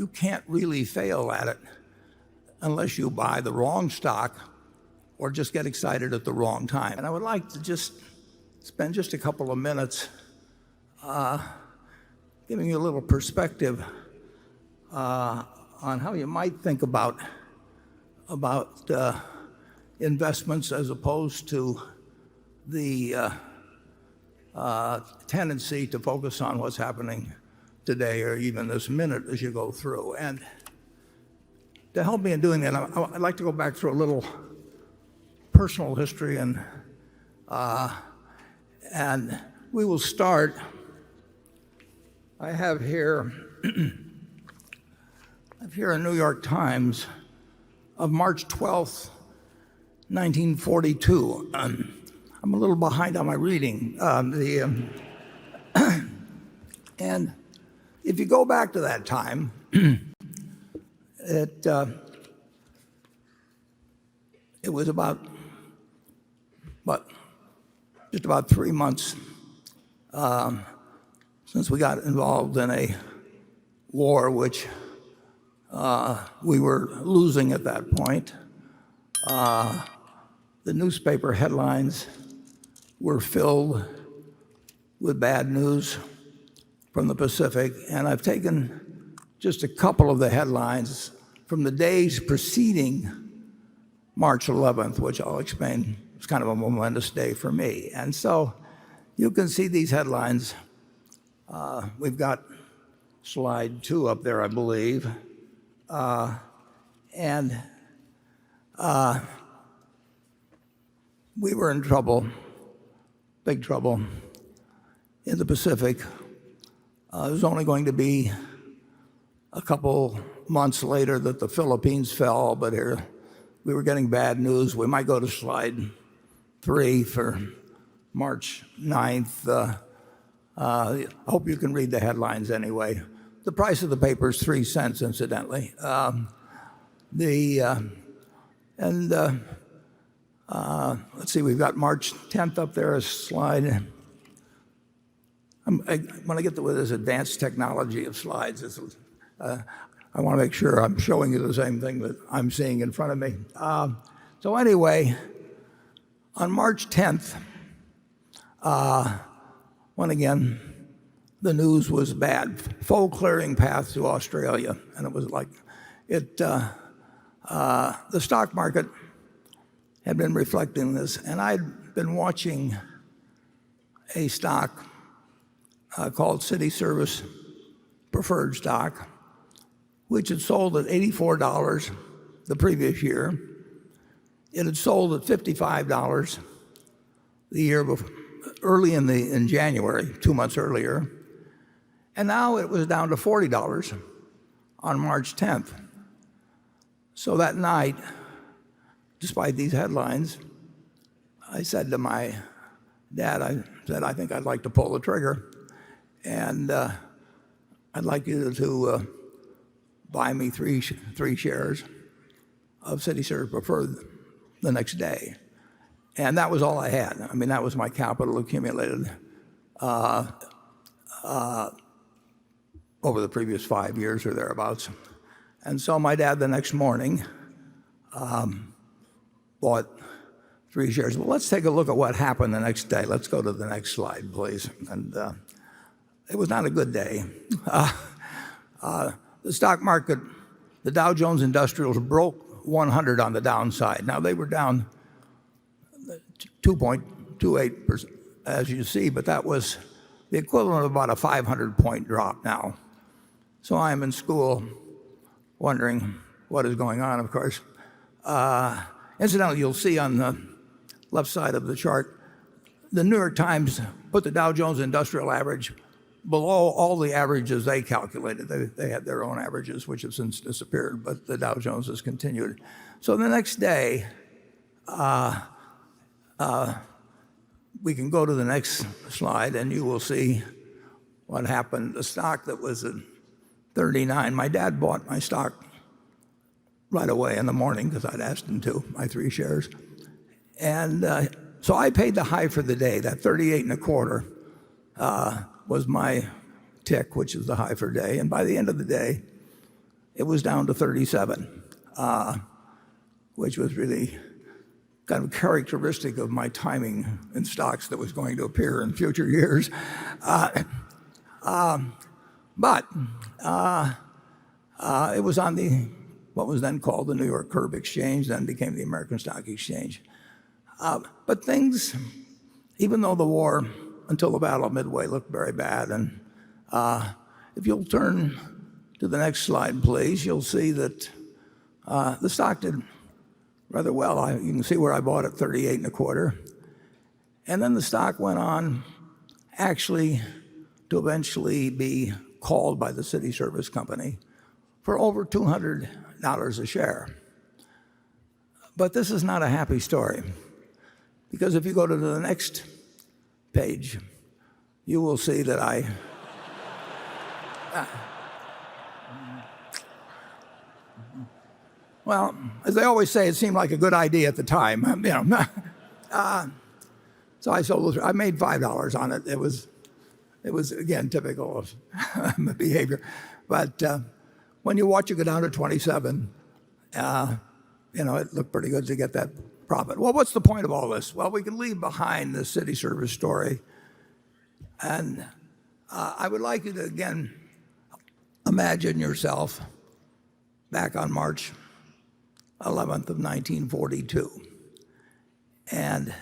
you can't really fail at it unless you buy the wrong stock or just get excited at the wrong time. And I would like to just spend just a couple of minutes giving you a little perspective on how you might think about investments as opposed to the tendency to focus on what's happening today or even this minute as you go through. And to help me in doing that, I'd like to go back through a little personal history, and we will start. I have here a New York Times of March 12th, 1942. I'm a little behind on my reading. And if you go back to that time, it was just about 3 months since we got involved in a war which we were losing at that point. The newspaper headlines were filled with bad news from the Pacific, and I've taken just a couple of the headlines from the days preceding March 11th, which I'll explain. It's kind of a momentous day for me. And so you can see these headlines. We've got slide 2 up there, I believe. And we were in trouble, big trouble, in the Pacific. It was only going to be a couple months later that the Philippines fell, but here we were getting bad news. We might go to slide 3 for March 9th. I hope you can read the headlines anyway. The price of the paper is 3 cents, incidentally. Let's see, we've got March 10th up there, a slide. When I get to this advanced technology of slides, I want to make sure I'm showing you the same thing that I'm seeing in front of me. So anyway, on March 10th, when again, the news was bad. Foe clearing path to Australia. And it was like, the stock market had been reflecting this. And I'd been watching a stock called City Service Preferred Stock, which had sold at $84 the previous year. It had sold at $55 the year before, early in January, 2 months earlier. And now it was down to $40 on March 10th. So that night, despite these headlines, I said to my dad, I think I'd like to pull the trigger, and I'd like you to buy me three shares of City Service Preferred the next day. And that was all I had. I mean, that was my capital accumulated over the previous 5 years or thereabouts. And so my dad the next morning bought 3 shares. Well, let's take a look at what happened the next day. Let's go to the next slide, please. And it was not a good day. The stock market, the Dow Jones Industrials broke 100 on the downside. Now they were down 2.28%, as you see, but that was the equivalent of about a 500-point drop now. So I'm in school wondering what is going on, of course. Incidentally, you'll see on the left side of the chart, the New York Times put the Dow Jones Industrial Average below all the averages they calculated. They had their own averages, which have since disappeared, but the Dow Jones has continued. So the next day, we can go to the next slide, and you will see what happened. The stock that was at 39, my dad bought my stock right away in the morning because I'd asked him to, my 3 shares. And so I paid the high for the day. That 38 and a quarter was my tick, which is the high for day. And by the end of the day, it was down to 37, which was really kind of characteristic of my timing in stocks that was going to appear in future years. But it was on what was then called the New York Curb Exchange, then became the American Stock Exchange. But things, even though the war until the Battle of Midway looked very bad, and if you'll turn to the next slide, please, you'll see that the stock did rather well. You can see where I bought it, 38 and a quarter. And then the stock went on actually to eventually be called by the city service company for over $200 a share. But this is not a happy story, because if you go to the next page, you will see that well, as they always say, it seemed like a good idea at the time. So I sold it. I made $5 on it. It was again typical of behavior. But when you watch it go down to 27, it looked pretty good to get that profit. Well, what's the point of all this? Well, we can leave behind the city service story, and I would like you to again imagine yourself back on March 11th of 1942. And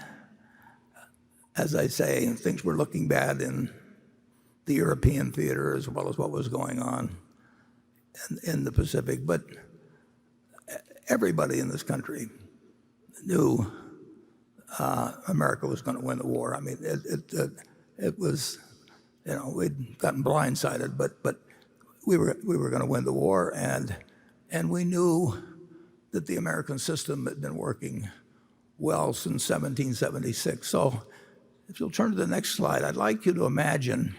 as I say, things were looking bad in the European theater as well as what was going on in the Pacific. But everybody in this country knew America was going to win the war. I mean, it was, we'd gotten blindsided, but we were going to win the war, and we knew that the American system had been working well since 1776. So if you'll turn to the next slide, I'd like you to imagine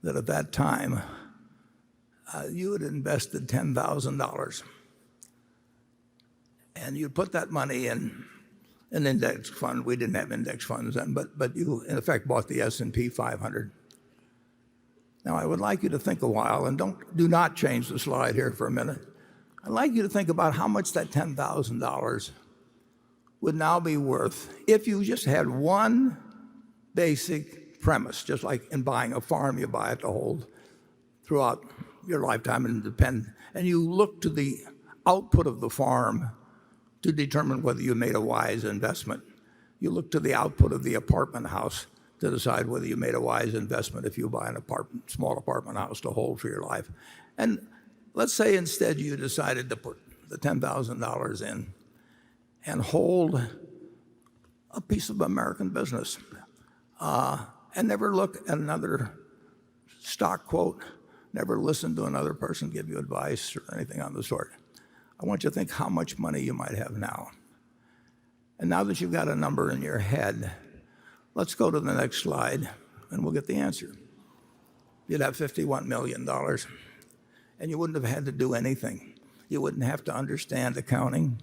that at that time, you had invested $10,000, and you put that money in an index fund. We didn't have index funds then, but you in effect bought the S&P 500. Now I would like you to think a while, and do not change the slide here for a minute. I'd like you to think about how much that $10,000 would now be worth if you just had one basic premise, just like in buying a farm, you buy it to hold throughout your lifetime and you look to the output of the farm to determine whether you made a wise investment. You look to the output of the apartment house to decide whether you made a wise investment if you buy an small apartment house to hold for your life. And let's say instead you decided to put the $10,000 in and hold a piece of American business and never look at another stock quote, never listen to another person give you advice or anything on the sort. I want you to think how much money you might have now. And now that you've got a number in your head, let's go to the next slide and we'll get the answer. You'd have $51 million and you wouldn't have had to do anything. You wouldn't have to understand accounting.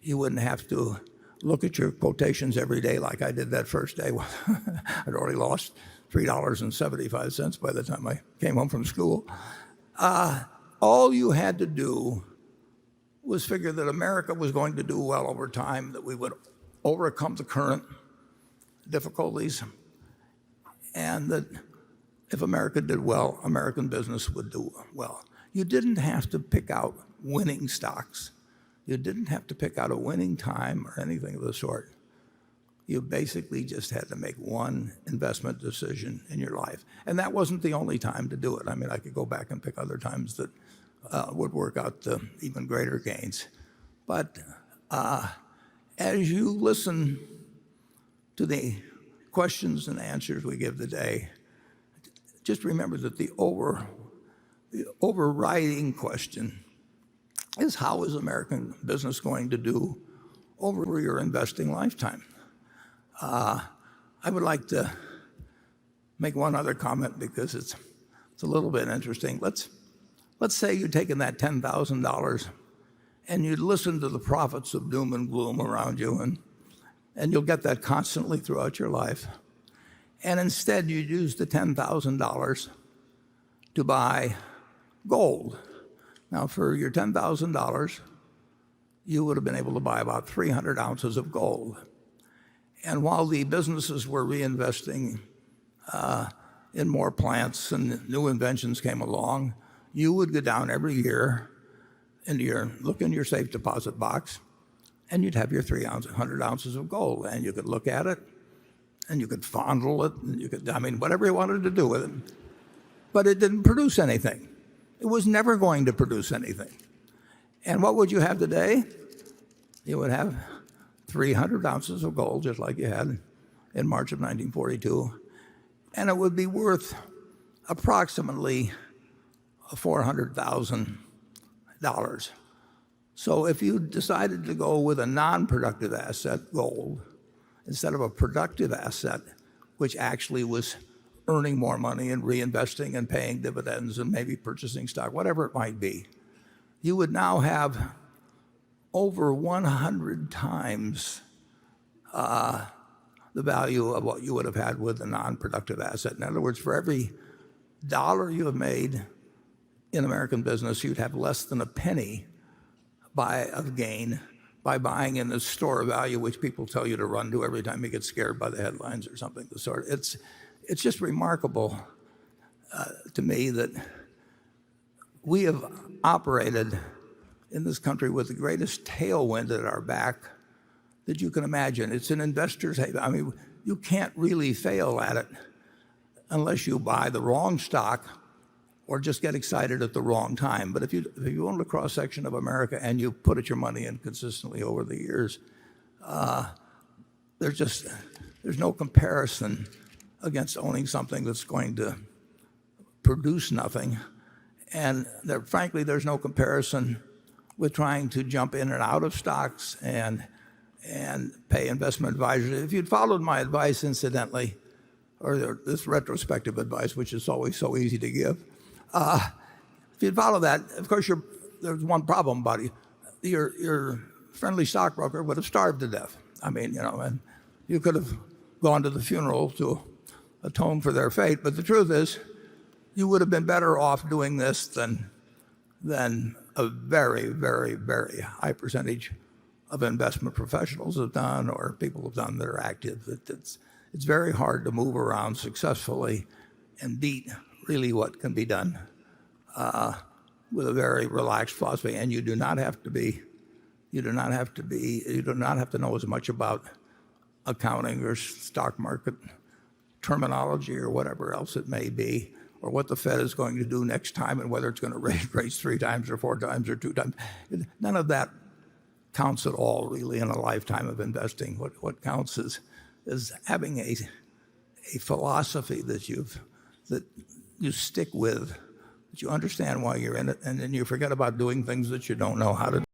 You wouldn't have to look at your quotations every day like I did that first day. I'd already lost $3.75 by the time I came home from school. All you had to do was figure that America was going to do well over time, that we would overcome the current difficulties, and that if America did well, American business would do well. You didn't have to pick out winning stocks. You didn't have to pick out a winning time or anything of the sort. You basically just had to make one investment decision in your life. And that wasn't the only time to do it. I mean, I could go back and pick other times that would work out to even greater gains. But as you listen to the questions and answers we give today, just remember that the overriding question is, how is American business going to do over your investing lifetime? I would like to make one other comment because it's a little bit interesting. Let's say you'd taken that $10,000 and you'd listen to the prophets of doom and gloom around you, and you'll get that constantly throughout your life. And instead you'd use the $10,000 to buy gold. Now, for your $10,000, you would have been able to buy about 300 ounces of gold. And while the businesses were reinvesting in more plants and new inventions came along, you would go down every year look in your safe deposit box, and you'd have your 300 ounces of gold, and you could look at it, and you could fondle it, and you could, whatever you wanted to do with it. But it didn't produce anything. It was never going to produce anything. And what would you have today? You would have 300 ounces of gold, just like you had in March of 1942, and it would be worth approximately $400,000. So if you decided to go with a non-productive asset, gold, instead of a productive asset, which actually was earning more money and reinvesting and paying dividends and maybe purchasing stock, whatever it might be, you would now have over 100 times the value of what you would have had with a non-productive asset. In other words, for every dollar you have made in American business, you'd have less than a penny of gain by buying in the store of value, which people tell you to run to every time you get scared by the headlines or something of the sort. It's just remarkable to me that we have operated in this country with the greatest tailwind at our back that you can imagine. It's an investor's haven. You can't really fail at it unless you buy the wrong stock or just get excited at the wrong time. But if you own a cross-section of America and you put your money in consistently over the years, there's no comparison against owning something that's going to produce nothing. And frankly, there's no comparison with trying to jump in and out of stocks and pay investment advisors. If you'd followed my advice, incidentally, or this retrospective advice, which is always so easy to give, if you'd follow that, of course, there's one problem about it. Your friendly stockbroker would have starved to death. And you could have gone to the funeral to atone for their fate. But the truth is, you would have been better off doing this than a very, very, very high percentage of investment professionals have done or people have done that are active. It's very hard to move around successfully and beat really what can be done with a very relaxed philosophy. And you do not have to know as much about accounting or stock market terminology or whatever else it may be, or what the Fed is going to do next time and whether it's going to raise rates 3 times or 4 times or 2 times. None of that counts at all, really, in a lifetime of investing. What counts is having a philosophy that you stick with, that you understand why you're in it, and then you forget about doing things that you don't know how to do.